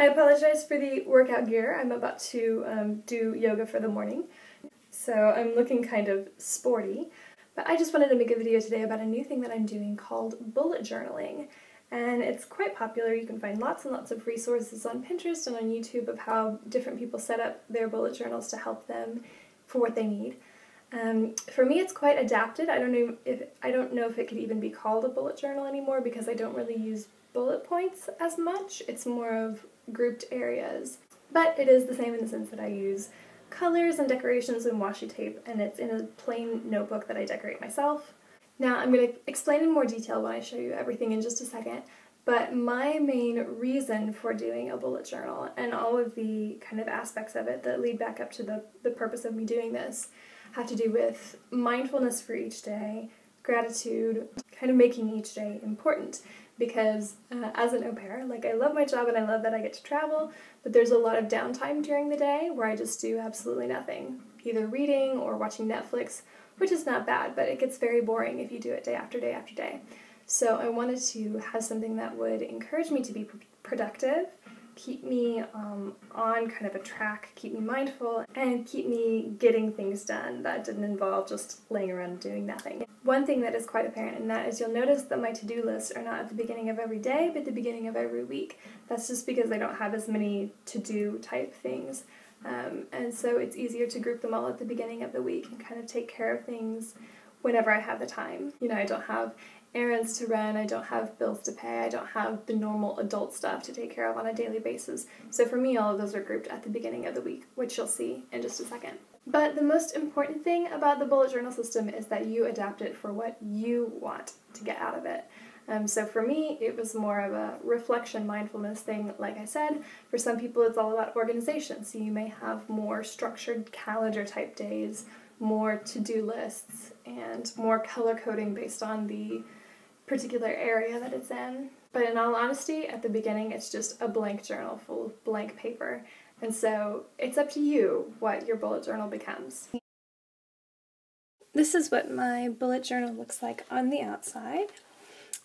I apologize for the workout gear. I'm about to do yoga for the morning, so I'm looking kind of sporty. But I just wanted to make a video today about a new thing that I'm doing called bullet journaling. And it's quite popular. You can find lots and lots of resources on Pinterest and on YouTube of how different people set up their bullet journals to help them for what they need. For me, it's quite adapted. I don't know if it could even be called a bullet journal anymore because I don't really use bullet points as much. It's more of grouped areas. But it is the same in the sense that I use colors and decorations and washi tape, and it's in a plain notebook that I decorate myself. Now, I'm going to explain in more detail when I show you everything in just a second, but my main reason for doing a bullet journal and all of the kind of aspects of it that lead back up to the purpose of me doing this have to do with mindfulness for each day, gratitude, kind of making each day important. Because as an au pair, like, I love my job and I love that I get to travel, but there's a lot of downtime during the day where I just do absolutely nothing, either reading or watching Netflix, which is not bad, but it gets very boring if you do it day after day after day. So I wanted to have something that would encourage me to be productive, keep me on kind of a track, keep me mindful, and keep me getting things done that didn't involve just laying around and doing nothing. One thing that is quite apparent, and that is you'll notice that my to-do lists are not at the beginning of every day, but the beginning of every week. That's just because I don't have as many to-do type things. And so it's easier to group them all at the beginning of the week and kind of take care of things whenever I have the time. You know, I don't have errands to run, I don't have bills to pay, I don't have the normal adult stuff to take care of on a daily basis. So for me, all of those are grouped at the beginning of the week, which you'll see in just a second. But the most important thing about the bullet journal system is that you adapt it for what you want to get out of it. So for me, it was more of a reflection, mindfulness thing, like I said. For some people, it's all about organization, so you may have more structured calendar type days, more to-do lists, and more color coding based on the particular area that it's in. But in all honesty, at the beginning, it's just a blank journal full of blank paper. And so it's up to you what your bullet journal becomes. This is what my bullet journal looks like on the outside.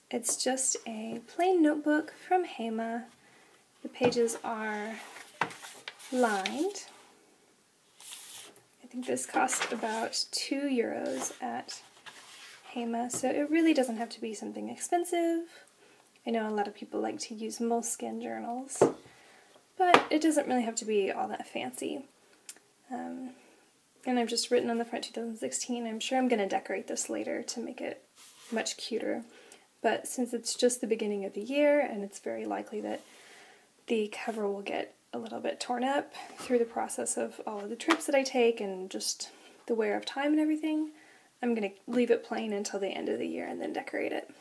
It's just a plain notebook from Hema. The pages are lined. I think this cost about €2 at Hema, so it really doesn't have to be something expensive. I know a lot of people like to use Moleskine journals, but it doesn't really have to be all that fancy. And I've just written on the front 2016. I'm sure I'm going to decorate this later to make it much cuter. But since it's just the beginning of the year, and it's very likely that the cover will get a little bit torn up through the process of all of the trips that I take and just the wear of time and everything, I'm going to leave it plain until the end of the year and then decorate it.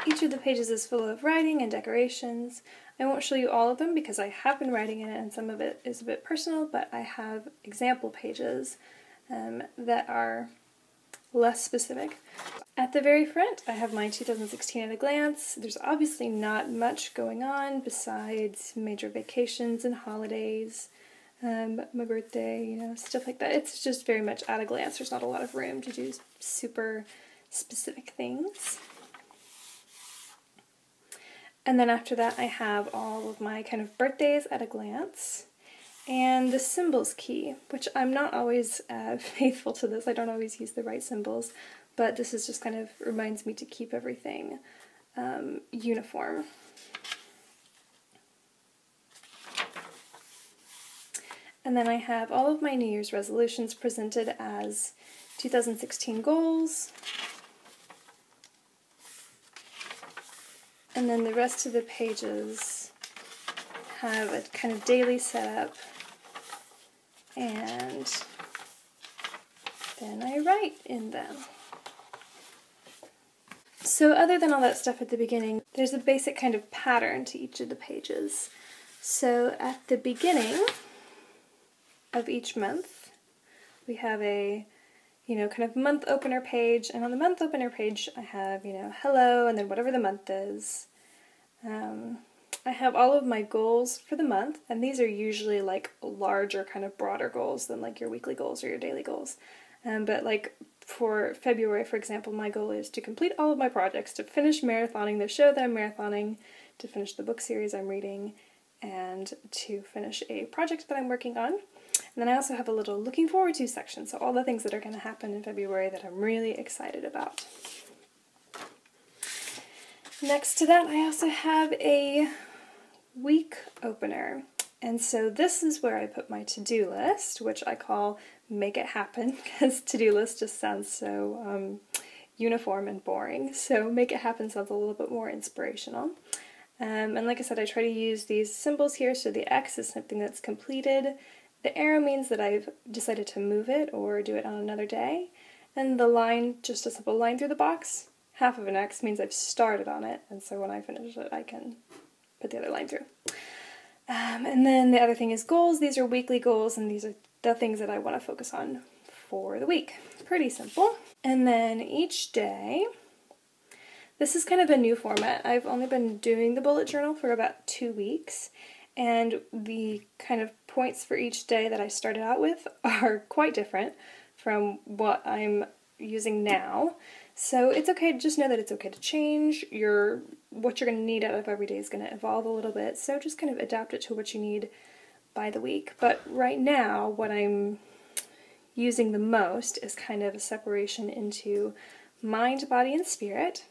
Each of the pages is full of writing and decorations. I won't show you all of them because I have been writing in it and some of it is a bit personal, but I have example pages that are less specific. At the very front, I have my 2016 at a glance. There's obviously not much going on besides major vacations and holidays, my birthday, you know, stuff like that. It's just very much at a glance. There's not a lot of room to do super specific things. And then after that, I have all of my kind of birthdays at a glance. And the symbols key, which I'm not always faithful to this. I don't always use the right symbols, but this is just kind of reminds me to keep everything uniform. And then I have all of my New Year's resolutions presented as 2016 goals. And then the rest of the pages have a kind of daily setup, and then I write in them. So other than all that stuff at the beginning, there's a basic kind of pattern to each of the pages. So at the beginning of each month, we have a, kind of month opener page, and on the month opener page I have, hello, and then whatever the month is. I have all of my goals for the month, and these are usually like larger, kind of broader goals than like your weekly goals or your daily goals. But like for February, for example, my goal is to complete all of my projects, to finish marathoning the show that I'm marathoning, to finish the book series I'm reading, and to finish a project that I'm working on. And then I also have a little looking forward to section, so all the things that are going to happen in February that I'm really excited about. Next to that, I also have a week opener. And so this is where I put my to-do list, which I call Make It Happen, because to-do list just sounds so uniform and boring. So Make It Happen sounds a little bit more inspirational. And like I said, I try to use these symbols here. So the X is something that's completed. The arrow means that I've decided to move it or do it on another day. And the line, just a simple line through the box, half of an X means I've started on it. And so when I finish it, I can put the other line through. And then the other thing is goals. These are weekly goals, and these are the things that I want to focus on for the week. Pretty simple. And then each day, this is kind of a new format. I've only been doing the bullet journal for about 2 weeks, and the kind of points for each day that I started out with are quite different from what I'm using now. So it's okay, just know that it's okay to change. What you're going to need out of every day is going to evolve a little bit, so just kind of adapt it to what you need by the week. But right now, what I'm using the most is kind of a separation into mind, body, and spirit.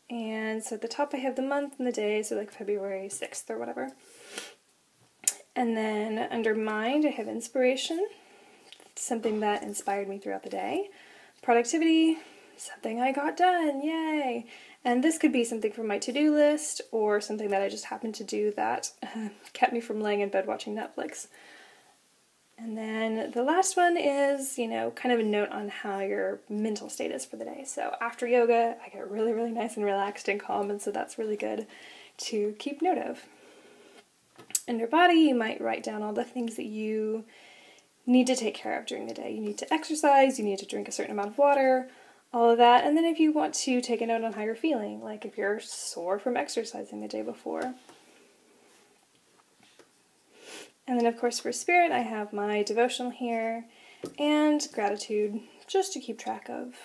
And so at the top I have the month and the day, so like February 6th or whatever. And then under mind I have inspiration, something that inspired me throughout the day. Productivity, something I got done, yay! And this could be something from my to-do list or something that I just happened to do that kept me from laying in bed watching Netflix. And then the last one is, kind of a note on how your mental state is for the day. So after yoga, I get really, really nice and relaxed and calm, and so that's really good to keep note of. Under body, you might write down all the things that you need to take care of during the day. You need to exercise, you need to drink a certain amount of water, all of that. And then if you want to take a note on how you're feeling, like if you're sore from exercising the day before. And then of course for spirit, I have my devotional here and gratitude, just to keep track of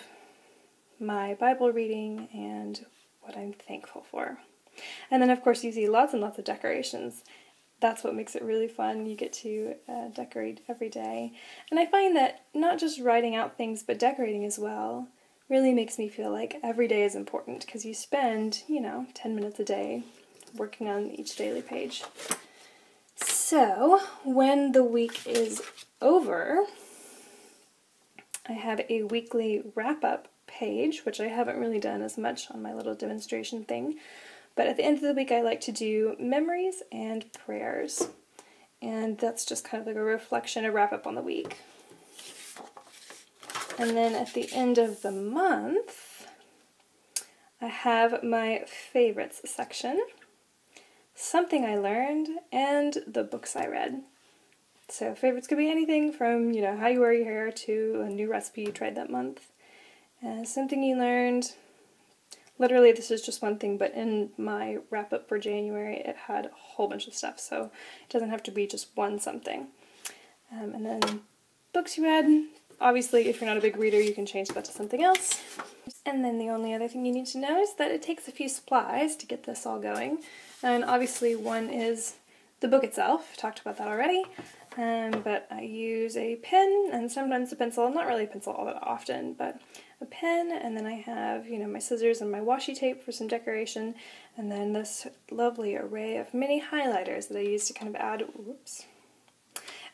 my Bible reading and what I'm thankful for. And then of course you see lots and lots of decorations. That's what makes it really fun. You get to decorate every day. And I find that not just writing out things, but decorating as well really makes me feel like every day is important, because you spend, 10 minutes a day working on each daily page. So when the week is over, I have a weekly wrap-up page, which I haven't really done as much on my little demonstration thing. But at the end of the week, I like to do memories and prayers. And that's just kind of like a reflection, a wrap-up on the week. And then at the end of the month, I have my favorites section, something I learned, and the books I read. So favorites could be anything from, how you wear your hair to a new recipe you tried that month. Something you learned. Literally, this is just one thing, but in my wrap-up for January, it had a whole bunch of stuff, so it doesn't have to be just one something. And then books you read. Obviously, if you're not a big reader, you can change that to something else. And then the only other thing you need to know is that it takes a few supplies to get this all going. And obviously, one is the book itself. I talked about that already. But I use a pen and sometimes a pencil. Not really a pencil all that often, but a pen, and then I have, my scissors and my washi tape for some decoration, and then this lovely array of mini highlighters that I use to kind of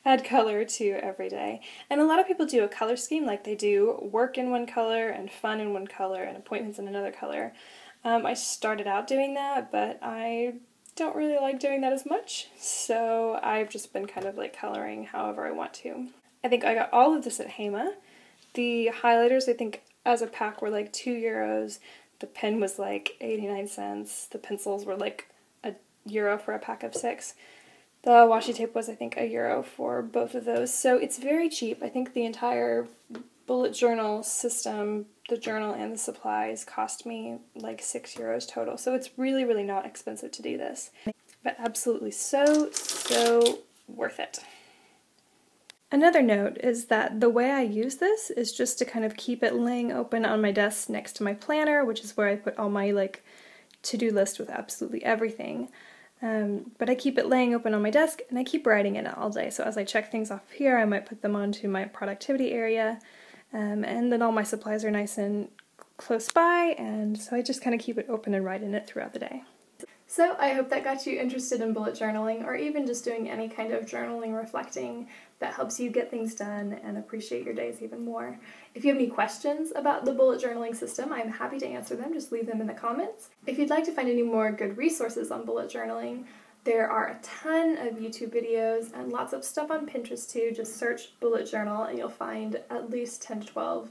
add color to every day. And a lot of people do a color scheme, like they do work in one color and fun in one color and appointments in another color. I started out doing that, but I don't really like doing that as much, so I've just been kind of like coloring however I want to. I think I got all of this at Hema. The highlighters, I think, as a pack were like €2. The pen was like 89 cents. The pencils were like €1 for a pack of 6. The washi tape was, I think, €1 for both of those. So it's very cheap. I think the entire bullet journal system, the journal and the supplies, cost me like €6 total. So it's really, really not expensive to do this. But absolutely so worth it. Another note is that the way I use this is just to kind of keep it laying open on my desk next to my planner, which is where I put all my to-do list with absolutely everything. But I keep it laying open on my desk and I keep writing in it all day. So as I check things off here, I might put them onto my productivity area, and then all my supplies are nice and close by, and so I just kind of keep it open and write in it throughout the day. So I hope that got you interested in bullet journaling, or even just doing any kind of journaling, reflecting that helps you get things done and appreciate your days even more. If you have any questions about the bullet journaling system, I'm happy to answer them. Just leave them in the comments. If you'd like to find any more good resources on bullet journaling, there are a ton of YouTube videos and lots of stuff on Pinterest too. Just search bullet journal and you'll find at least 10 to 12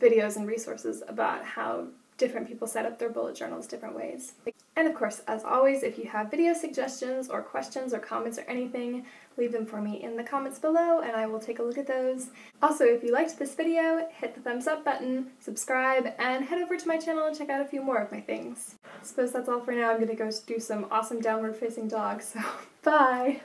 videos and resources about how different people set up their bullet journals different ways. And of course, as always, if you have video suggestions or questions or comments or anything, leave them for me in the comments below and I will take a look at those. Also, if you liked this video, hit the thumbs up button, subscribe, and head over to my channel and check out a few more of my things. I suppose that's all for now. I'm gonna go do some awesome downward facing dogs, so bye!